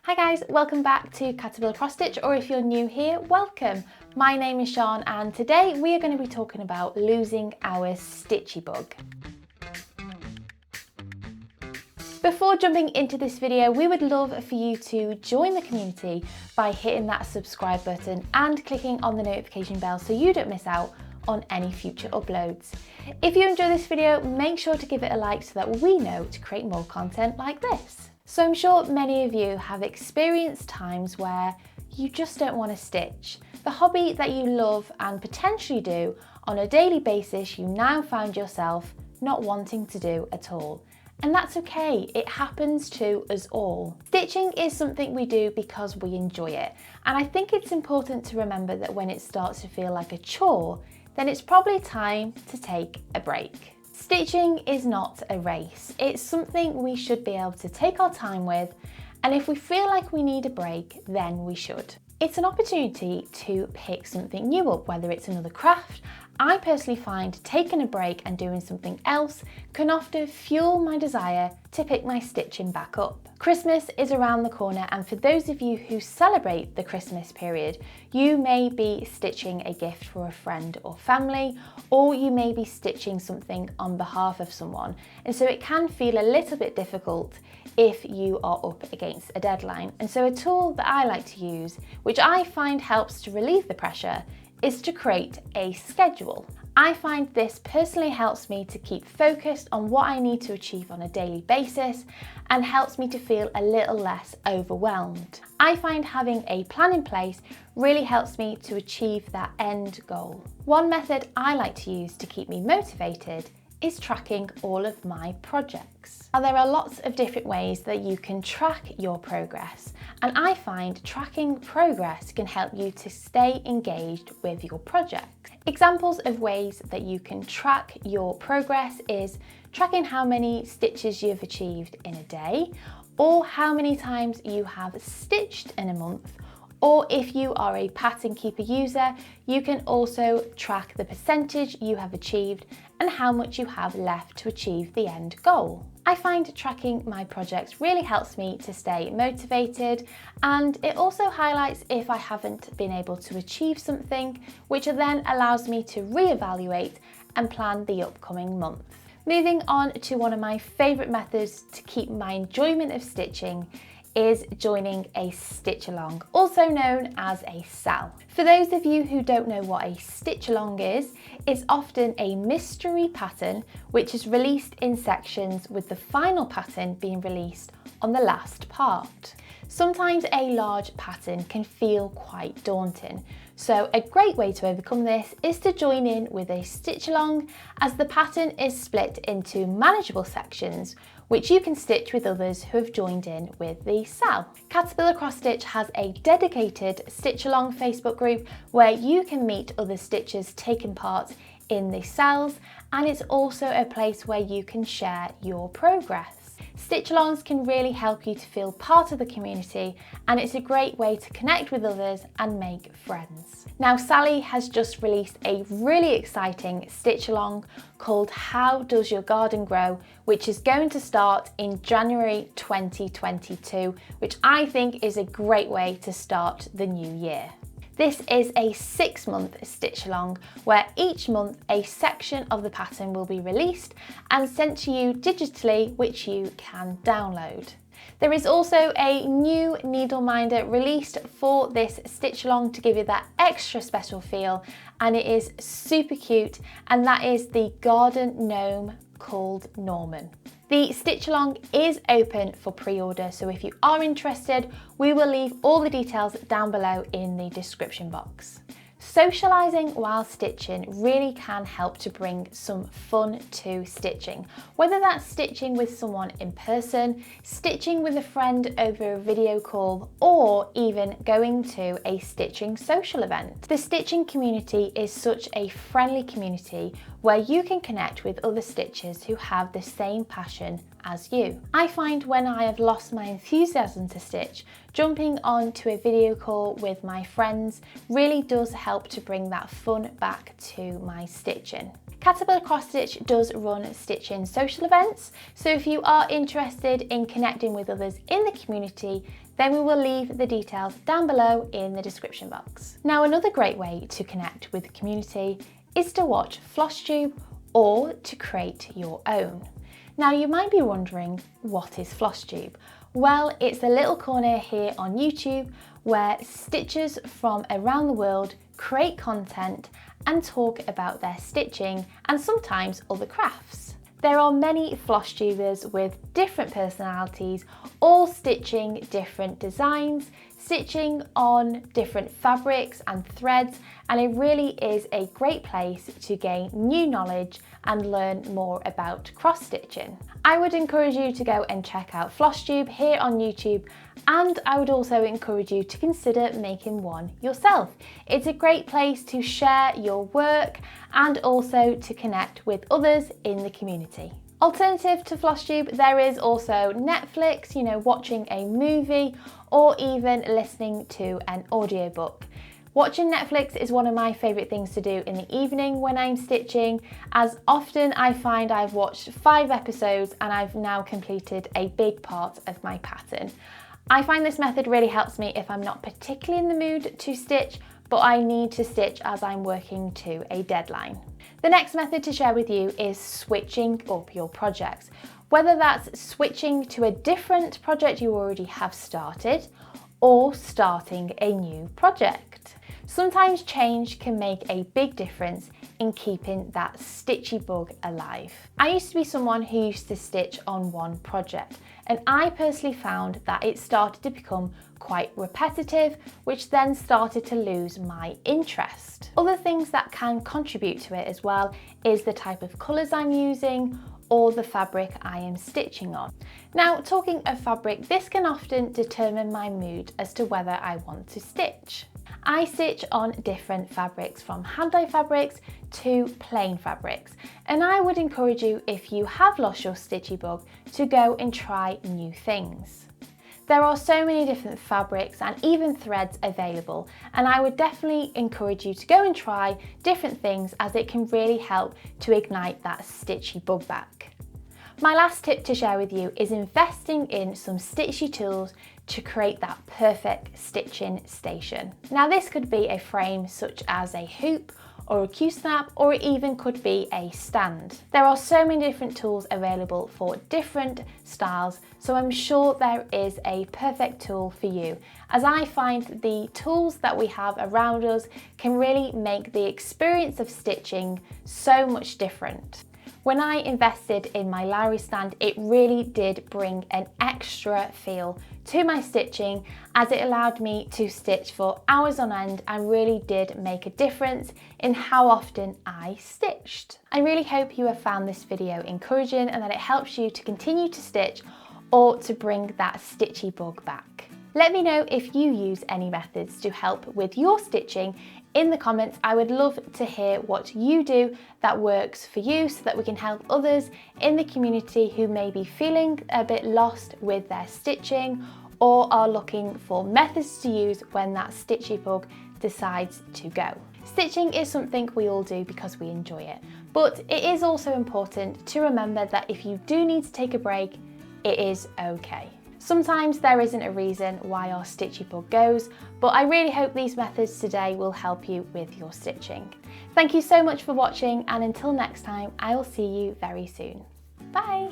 Hi guys, welcome back to Caterpillar Cross Stitch, or if you're new here, welcome. My name is Sian and today we are going to be talking about losing our stitchy bug. Before jumping into this video, we would love for you to join the community by hitting that subscribe button and clicking on the notification bell so you don't miss out on any future uploads. If you enjoy this video, make sure to give it a like so that we know to create more content like this. So I'm sure many of you have experienced times where you just don't want to stitch. The hobby that you love and potentially do on a daily basis, you now find yourself not wanting to do at all. And that's okay, it happens to us all. Stitching is something we do because we enjoy it. And I think it's important to remember that when it starts to feel like a chore, then it's probably time to take a break. Stitching is not a race. It's something we should be able to take our time with, and if we feel like we need a break, then we should. It's an opportunity to pick something new up, whether it's another craft. I personally find taking a break and doing something else can often fuel my desire to pick my stitching back up. Christmas is around the corner, and for those of you who celebrate the Christmas period, you may be stitching a gift for a friend or family, or you may be stitching something on behalf of someone. And so it can feel a little bit difficult if you are up against a deadline. And so a tool that I like to use, which I find helps to relieve the pressure, is to create a schedule. I find this personally helps me to keep focused on what I need to achieve on a daily basis and helps me to feel a little less overwhelmed. I find having a plan in place really helps me to achieve that end goal. One method I like to use to keep me motivated is tracking all of my projects. Now, there are lots of different ways that you can track your progress, and I find tracking progress can help you to stay engaged with your project. Examples of ways that you can track your progress is tracking how many stitches you've achieved in a day, or how many times you have stitched in a month, or if you are a pattern keeper user, you can also track the percentage you have achieved and how much you have left to achieve the end goal. I find tracking my projects really helps me to stay motivated, and it also highlights if I haven't been able to achieve something, which then allows me to reevaluate and plan the upcoming month. Moving on to one of my favourite methods to keep my enjoyment of stitching is joining a stitch along, also known as a SAL. For those of you who don't know what a stitch along is, it's often a mystery pattern which is released in sections, with the final pattern being released on the last part. Sometimes a large pattern can feel quite daunting, so a great way to overcome this is to join in with a stitch along, as the pattern is split into manageable sections which you can stitch with others who have joined in with the SAL. Caterpillar Cross Stitch has a dedicated stitch along Facebook group where you can meet other stitchers taking part in the SALs, and it's also a place where you can share your progress. Stitch alongs can really help you to feel part of the community, and it's a great way to connect with others and make friends. Now, Sally has just released a really exciting stitch along called How Does Your Garden Grow, which is going to start in January 2022, which I think is a great way to start the new year. This is a 6-month stitch along where each month a section of the pattern will be released and sent to you digitally, which you can download. There is also a new needle minder released for this stitch along to give you that extra special feel, and it is super cute, and that is the garden gnome called Norman. The stitch along is open for pre-order, so if you are interested, we will leave all the details down below in the description box. Socializing while stitching really can help to bring some fun to stitching, whether that's stitching with someone in person, stitching with a friend over a video call, or even going to a stitching social event. The stitching community is such a friendly community where you can connect with other stitchers who have the same passion as you. I find when I have lost my enthusiasm to stitch, jumping onto a video call with my friends really does help to bring that fun back to my stitching. Caterpillar Cross Stitch does run stitching social events, so if you are interested in connecting with others in the community, then we will leave the details down below in the description box. Now, another great way to connect with the community is to watch Flosstube or to create your own. Now, you might be wondering, what is Flosstube? Well, it's a little corner here on YouTube where stitchers from around the world create content and talk about their stitching and sometimes other crafts. There are many Flosstubers with different personalities, all stitching different designs, stitching on different fabrics and threads, and it really is a great place to gain new knowledge and learn more about cross stitching. I would encourage you to go and check out Flosstube here on YouTube, and I would also encourage you to consider making one yourself. It's a great place to share your work and also to connect with others in the community. Alternative to Flosstube, there is also Netflix, watching a movie or even listening to an audiobook. Watching Netflix is one of my favourite things to do in the evening when I'm stitching, as often I find I've watched 5 episodes and I've now completed a big part of my pattern. I find this method really helps me if I'm not particularly in the mood to stitch, but I need to stitch as I'm working to a deadline. The next method to share with you is switching up your projects, whether that's switching to a different project you already have started or starting a new project. Sometimes change can make a big difference in keeping that stitchy bug alive. I used to be someone who used to stitch on one project, and I personally found that it started to become quite repetitive, which then started to lose my interest. Other things that can contribute to it as well is the type of colours I'm using or the fabric I am stitching on. Now, talking of fabric, this can often determine my mood as to whether I want to stitch. I stitch on different fabrics, from hand-dyed fabrics to plain fabrics, and I would encourage you, if you have lost your stitchy bug, to go and try new things. There are so many different fabrics and even threads available, and I would definitely encourage you to go and try different things, as it can really help to ignite that stitchy bug back. My last tip to share with you is investing in some stitchy tools to create that perfect stitching station. Now, this could be a frame such as a hoop or a Q-snap, or it even could be a stand. There are so many different tools available for different styles, so I'm sure there is a perfect tool for you, as I find the tools that we have around us can really make the experience of stitching so much different. When I invested in my Lowry stand, it really did bring an extra feel to my stitching, as it allowed me to stitch for hours on end and really did make a difference in how often I stitched. I really hope you have found this video encouraging and that it helps you to continue to stitch or to bring that stitchy bug back. Let me know if you use any methods to help with your stitching in the comments. I would love to hear what you do that works for you, so that we can help others in the community who may be feeling a bit lost with their stitching or are looking for methods to use when that stitchy bug decides to go. Stitching is something we all do because we enjoy it, but it is also important to remember that if you do need to take a break, it is okay. Sometimes there isn't a reason why our stitchy bug goes, but I really hope these methods today will help you with your stitching. Thank you so much for watching, and until next time, I will see you very soon. Bye!